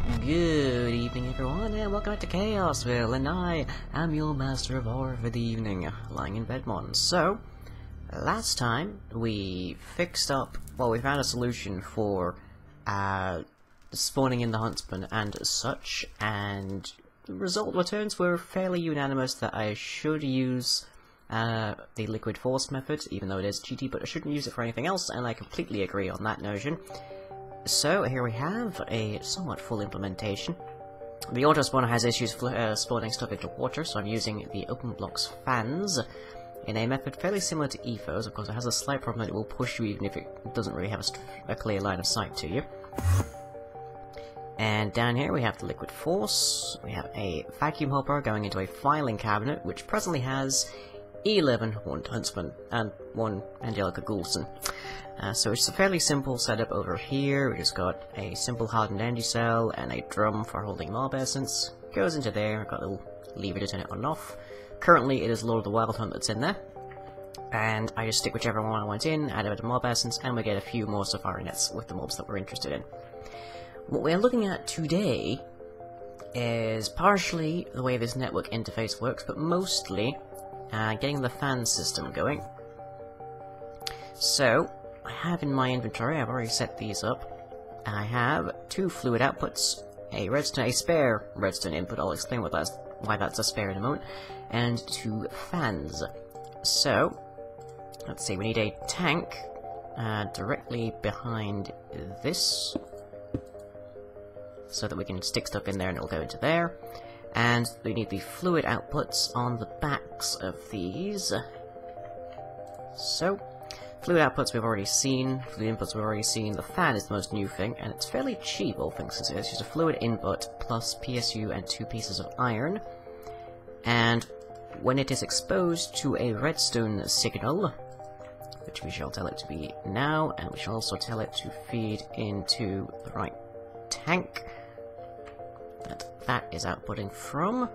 Good evening everyone, and welcome back to Chaosville, and I am your master of horror for the evening, lying in Bedmont. So, last time we fixed up, well, we found a solution for spawning in the Huntsman and such, and the returns were fairly unanimous that I should use the liquid force method, even though it is cheaty, but I shouldn't use it for anything else, and I completely agree on that notion. So, here we have a somewhat full implementation. The auto spawner has issues spawning stuff into water, so I'm using the open blocks fans in a method fairly similar to EFOs. Of course, it has a slight problem that it will push you even if it doesn't really have a clear line of sight to you. And down here we have the liquid force. We have a vacuum hopper going into a filing cabinet, which presently has 11 Huntsman and 1 Angelica Goulson. So it's a fairly simple setup over here. We just got a simple hardened energy cell and a drum for holding mob essence. Goes into there. I've got a little lever to turn it on and off. Currently it is Lord of the Wild Hunt that's in there. And I just stick whichever one I want in, add a bit of mob essence, and we get a few more safari nets with the mobs that we're interested in. What we're looking at today is partially the way this network interface works, but mostly getting the fan system going. So, I have in my inventory, I've already set these up. I have 2 fluid outputs, a spare redstone input, I'll explain why that's a spare in a moment, and 2 fans. So, let's see, we need a tank directly behind this, so that we can stick stuff in there and it'll go into there. And we need the fluid outputs on the backs of these. So, fluid outputs we've already seen, fluid inputs we've already seen. The fan is the most new thing, and it's fairly cheap, all things considered. It's just a fluid input plus PSU and 2 pieces of iron. And when it is exposed to a redstone signal, which we shall tell it to be now, and we shall also tell it to feed into the right tank that is outputting from,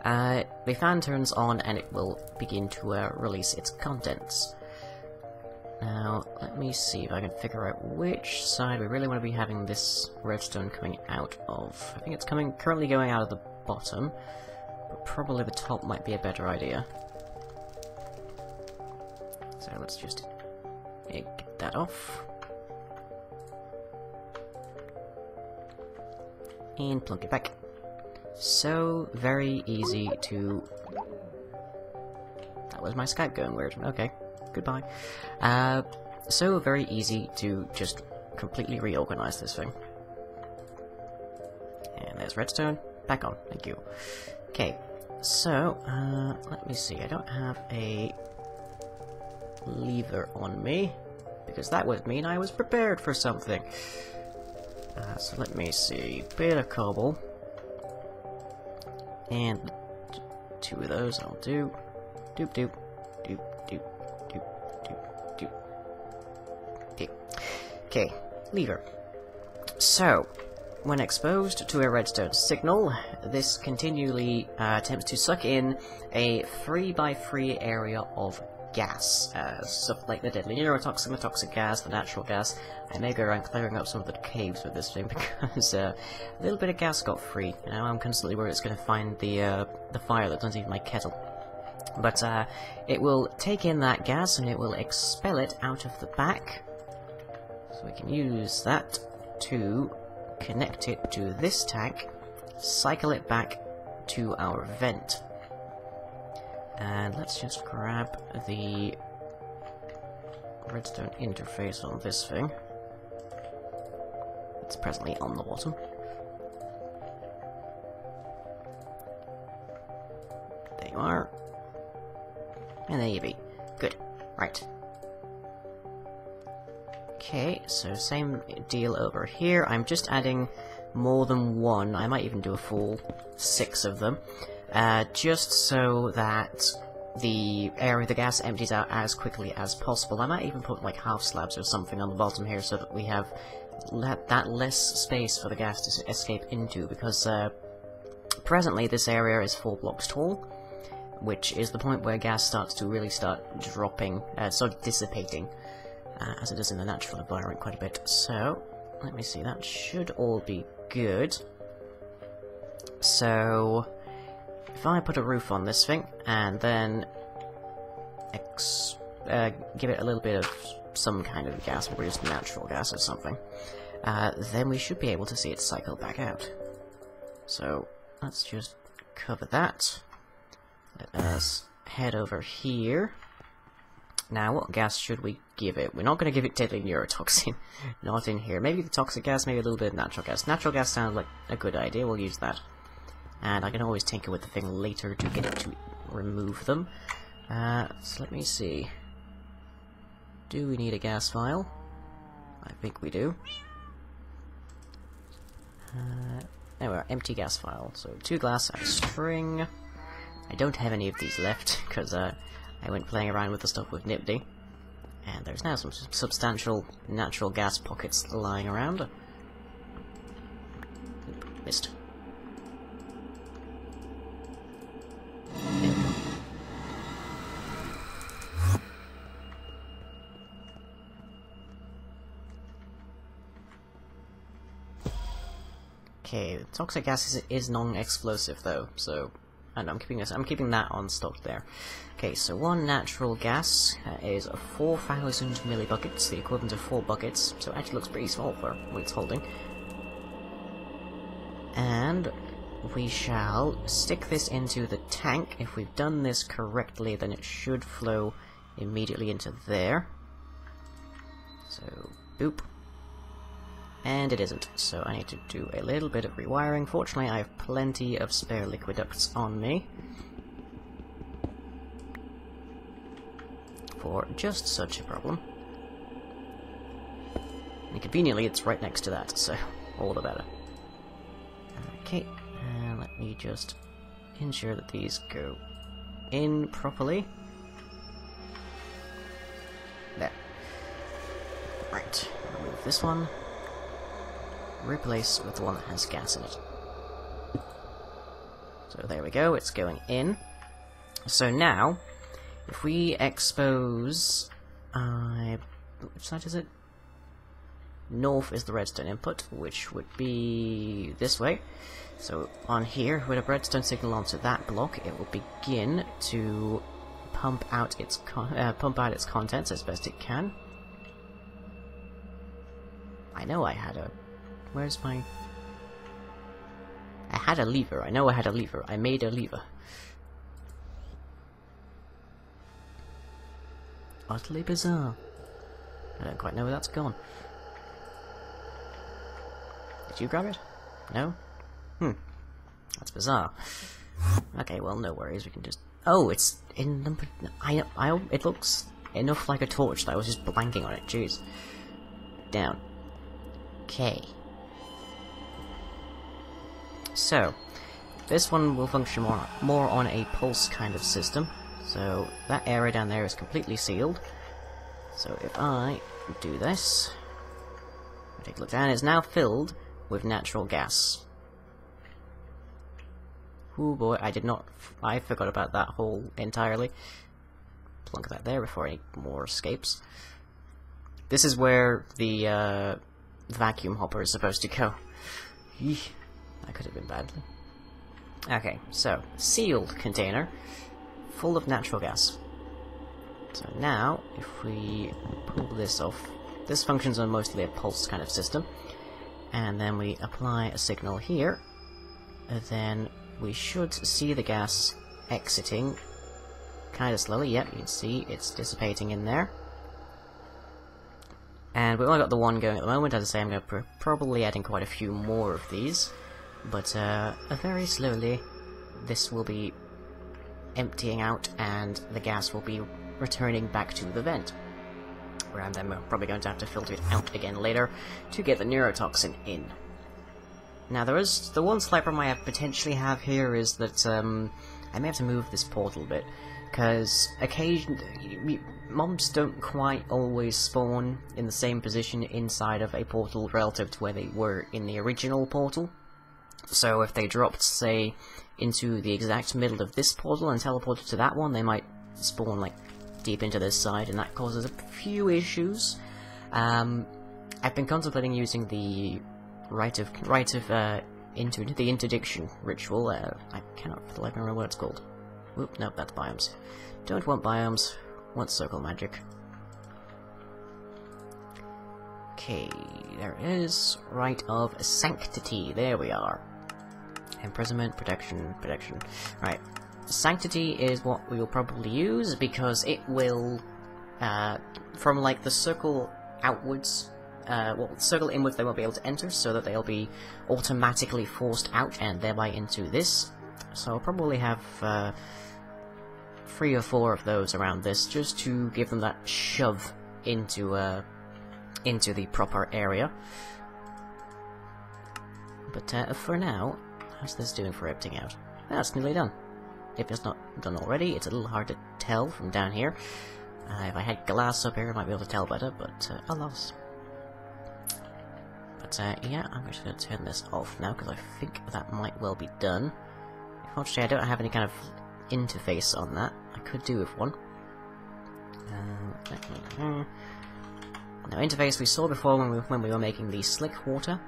the fan turns on and it will begin to release its contents. Now, let me see if I can figure out which side we really want to be having this redstone coming out of. I think it's currently going out of the bottom, but probably the top might be a better idea. So let's just get that off. And plunk it back. So very easy to... That was my Skype going weird. Okay, goodbye. So very easy to just completely reorganize this thing. And there's redstone. Back on. Thank you. Okay, so, let me see. I don't have a lever on me, because that would mean I was prepared for something. So let me see, bit of cobble, and 2 of those I'll do. Doop doop, doop doop, doop doop doop. Okay, lever. So, when exposed to a redstone signal, this continually attempts to suck in a 3x3 area of gas, stuff like the deadly neurotoxin, the toxic gas, the natural gas. I may go around clearing up some of the caves with this thing because a little bit of gas got free. Now I'm constantly worried it's going to find the fire that doesn't even my kettle. But it will take in that gas and it will expel it out of the back. So we can use that to connect it to this tank, cycle it back to our vent. And let's just grab the redstone interface on this thing. It's presently on the bottom. There you are. And there you be. Good. Right. Okay, so same deal over here. I'm just adding more than 1. I might even do a full 6 of them. Just so that the gas empties out as quickly as possible. I might even put like half slabs or something on the bottom here so that we have that less space for the gas to escape into, because presently this area is 4 blocks tall, which is the point where gas starts to really start dropping, sort of dissipating, as it does in the natural environment quite a bit. So, let me see, that should all be good. So, if I put a roof on this thing, and then give it a little bit of some kind of gas, or just natural gas or something, then we should be able to see it cycle back out. So, let's just cover that. Let us head over here. Now, what gas should we give it? We're not going to give it deadly neurotoxin. Not in here. Maybe the toxic gas, maybe a little bit of natural gas. Natural gas sounds like a good idea, we'll use that. And I can always tinker with the thing later to get it to remove them. So let me see. Do we need a gas vial? I think we do. There we are, empty gas vial. So 2 glass and string. I don't have any of these left, because I went playing around with the stuff with Nibdy. And there's now some substantial natural gas pockets lying around. Missed. Okay, toxic gas is non-explosive though, so and I'm keeping that on stock there. Okay, so 1 natural gas is 4,000 millibuckets, the equivalent of 4 buckets, so it actually looks pretty small for what it's holding. And we shall stick this into the tank. If we've done this correctly, then it should flow immediately into there. So, boop. And it isn't, so I need to do a little bit of rewiring. Fortunately, I have plenty of spare liquid ducts on me for just such a problem. And conveniently, it's right next to that, so all the better. Okay, and let me just ensure that these go in properly. There. Right, remove this one. Replace with the one that has gas in it. So there we go, it's going in. So now, if we expose... which side is it? North is the redstone input, which would be this way. So on here, with a redstone signal onto that block, it will begin to pump out its contents as best it can. I know I had a... Where's my... I had a lever. I know I had a lever. I made a lever. Utterly bizarre. I don't quite know where that's gone. Did you grab it? No? That's bizarre. Okay, well, no worries. We can just... Oh, it's in number... It looks enough like a torch that I was just blanking on it. Jeez. Down. Okay. So, this one will function more on a pulse kind of system. So, that area down there is completely sealed. So, if I do this, take a look down, it's now filled with natural gas. Oh boy, I forgot about that hole entirely. Plunk that there before any more escapes. This is where the vacuum hopper is supposed to go. Eesh. That could have been bad. Okay, so, sealed container, full of natural gas. So now, if we pull this off, this functions on mostly a pulse kind of system, and then we apply a signal here, and then we should see the gas exiting kind of slowly. Yep, you can see it's dissipating in there. And we've only got the one going at the moment. As I say, I'm going to probably adding quite a few more of these. But very slowly, this will be emptying out, and the gas will be returning back to the vent. Where I'm then probably going to have to filter it out again later to get the neurotoxin in. Now, there is the one slight problem I potentially have here is that I may have to move this portal a bit, because occasionally mobs don't quite always spawn in the same position inside of a portal relative to where they were in the original portal. So if they dropped, say, into the exact middle of this portal and teleported to that one, they might spawn, like, deep into this side, and that causes a few issues. I've been contemplating using the rite of the interdiction ritual. I cannot for the life remember what it's called. Oop, nope, that's biomes. Don't want biomes. Want circle magic. Okay, there it is. Rite of sanctity. There we are. Imprisonment, protection. Right. Sanctity is what we will probably use because it will, from like the circle outwards, well, circle inwards they won't be able to enter, so that they'll be automatically forced out and thereby into this. So I'll probably have 3 or 4 of those around this, just to give them that shove into the proper area. But for now, how's this doing for emptying out? That's nearly done. If it's not done already, it's a little hard to tell from down here. If I had glass up here, I might be able to tell better, but alas. But yeah, I'm just going to turn this off now, because I think that might well be done. Unfortunately, I don't have any kind of interface on that. I could do with one. Now, interface we saw before when we were making the slick water.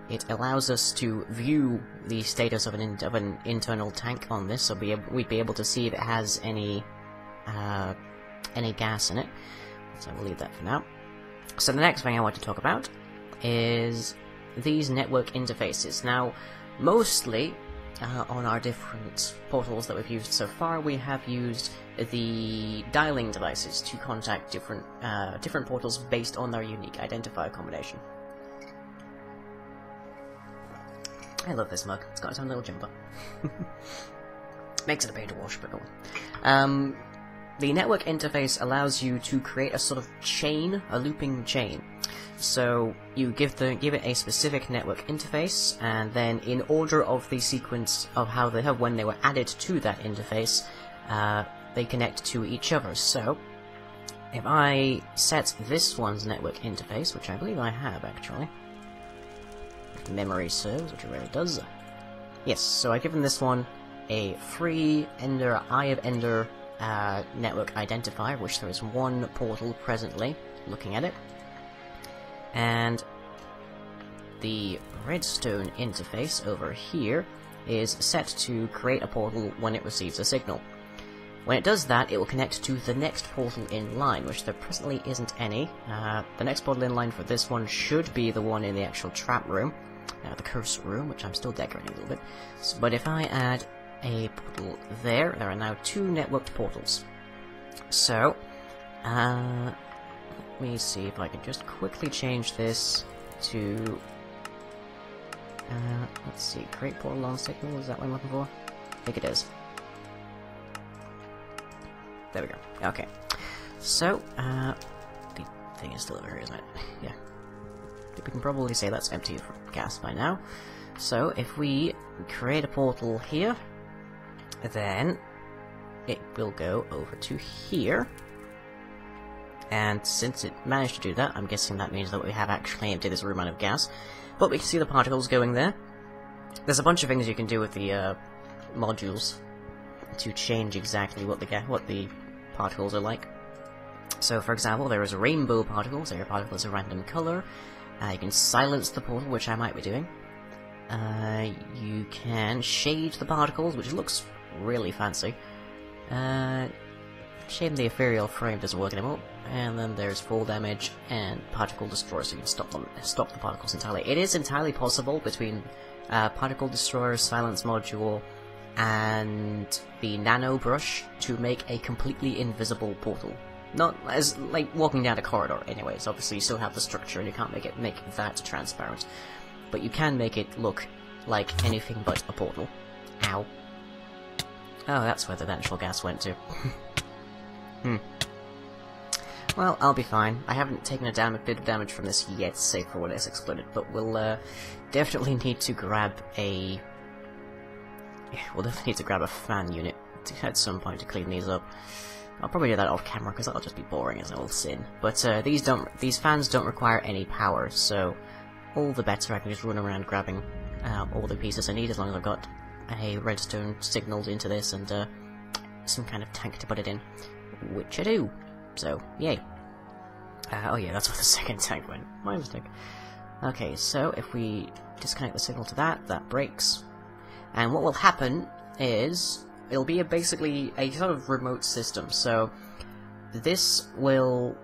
It allows us to view the status of an internal tank on this, so we'd be able to see if it has any gas in it. So we'll leave that for now. So the next thing I want to talk about is these network interfaces. Now, mostly on our different portals that we've used so far, we have used the dialing devices to contact different portals based on their unique identifier combination. I love this mug. It's got its own little jumper. Makes it a pain to wash, but go on. The network interface allows you to create a sort of chain, a looping chain. So you give it a specific network interface, and then in order of the sequence of when they were added to that interface, they connect to each other. So if I set this one's network interface, which I believe I have actually, if memory serves, which it rarely does. Yes, so I've given this one a free Ender Eye of Ender network identifier, which there is one portal presently looking at it. And the redstone interface over here is set to create a portal when it receives a signal. When it does that, it will connect to the next portal in line, which there presently isn't any. The next portal in line for this one should be the one in the actual trap room, the curse room, which I'm still decorating a little bit. But if I add a portal there are now 2 networked portals. So, let me see if I can just quickly change this to, let's see, create portal on signal, is that what I'm looking for? I think it is. There we go. Okay. So, the thing is still over here, isn't it? Yeah. We can probably say that's empty of gas by now. So, if we create a portal here, then it will go over to here. And since it managed to do that, I'm guessing that means that we have actually emptied this room out of gas. But we can see the particles going there. There's a bunch of things you can do with the modules to change exactly what the particles are like. So, for example, there is rainbow particles. Every particle is a random color. You can silence the portal, which I might be doing. You can shade the particles, which looks really fancy. Shame the ethereal frame doesn't work anymore. And then there's full damage and particle destroyer, so you can stop the particles entirely. It is entirely possible between particle destroyer, silence module, and the nano brush to make a completely invisible portal. Not as like walking down a corridor, anyways. Obviously, you still have the structure, and you can't make that transparent. But you can make it look like anything but a portal. Ow. Oh, that's where the natural gas went to. Well, I'll be fine. I haven't taken a bit of damage from this yet, save for when it's exploded, but we'll definitely need to grab a... Yeah, we'll definitely need to grab a fan unit at some point to clean these up. I'll probably do that off camera, because that'll just be boring as an old sin. But these fans don't require any power, so all the better. I can just run around grabbing all the pieces I need, as long as I've got a redstone signaled into this and some kind of tank to put it in, which I do. So, yay. Oh yeah, that's where the second tank went. My mistake. Okay, so if we disconnect the signal to that, that breaks. And what will happen is, it'll be basically a sort of remote system. So, this will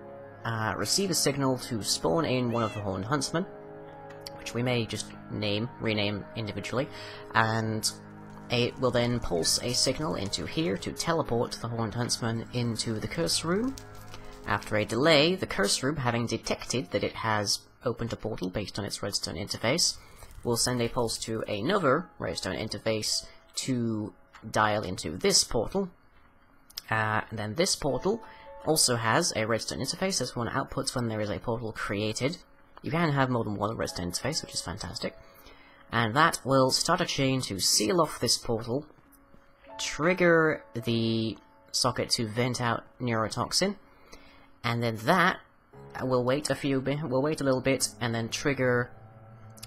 receive a signal to spawn in one of the Horned Huntsmen, which we may just rename individually, and it will then pulse a signal into here to teleport the Horned Huntsman into the curse room. After a delay, the curse room, having detected that it has opened a portal based on its redstone interface, will send a pulse to another redstone interface to dial into this portal. And then this portal also has a redstone interface. This one outputs when there is a portal created. You can have more than one redstone interface, which is fantastic. And that will start a chain to seal off this portal, trigger the socket to vent out neurotoxin, and then that will wait a little bit, and then trigger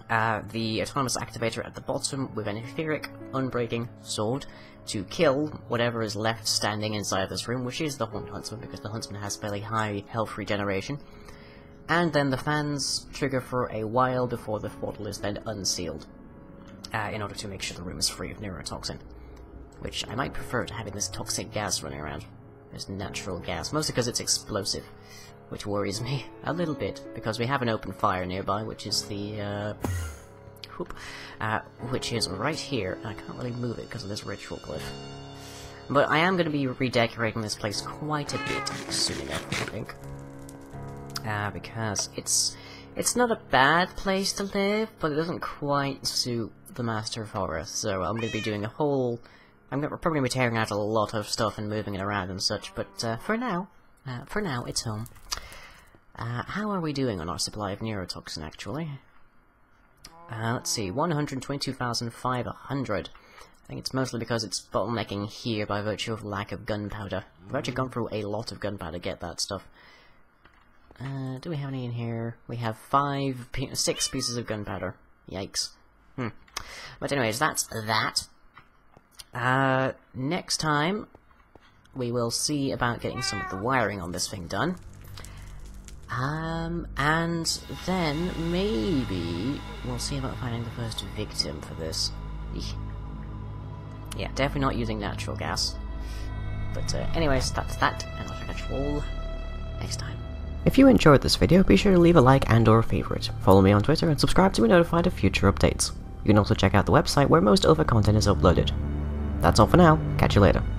the autonomous activator at the bottom with an etheric unbreaking sword to kill whatever is left standing inside this room, which is the Horned Huntsman, because the Huntsman has fairly high health regeneration. And then the fans trigger for a while before the portal is then unsealed, in order to make sure the room is free of neurotoxin. Which I might prefer to having this toxic gas running around. This natural gas, mostly because it's explosive, which worries me a little bit, because we have an open fire nearby, which is the, which is right here. I can't really move it because of this ritual glyph. But I am going to be redecorating this place quite a bit soon enough, I think. Because it's not a bad place to live, but it doesn't quite suit the Master of Horror, so I'm going to be doing a whole... I'm probably going to be tearing out a lot of stuff and moving it around and such, but for now, it's home. How are we doing on our supply of neurotoxin, actually? Let's see, 122,500. I think it's mostly because it's bottlenecking here by virtue of lack of gunpowder. We've actually gone through a lot of gunpowder to get that stuff. Do we have any in here? We have 6 pieces of gunpowder. Yikes. But anyways, that's that. Next time, we will see about getting some of the wiring on this thing done. And then, maybe, we'll see about finding the first victim for this. Yeah, definitely not using natural gas. But anyways, that's that, and I'll catch you all next time. If you enjoyed this video, be sure to leave a like and or a favorite. Follow me on Twitter and subscribe to be notified of future updates. You can also check out the website where most other content is uploaded. That's all for now, catch you later.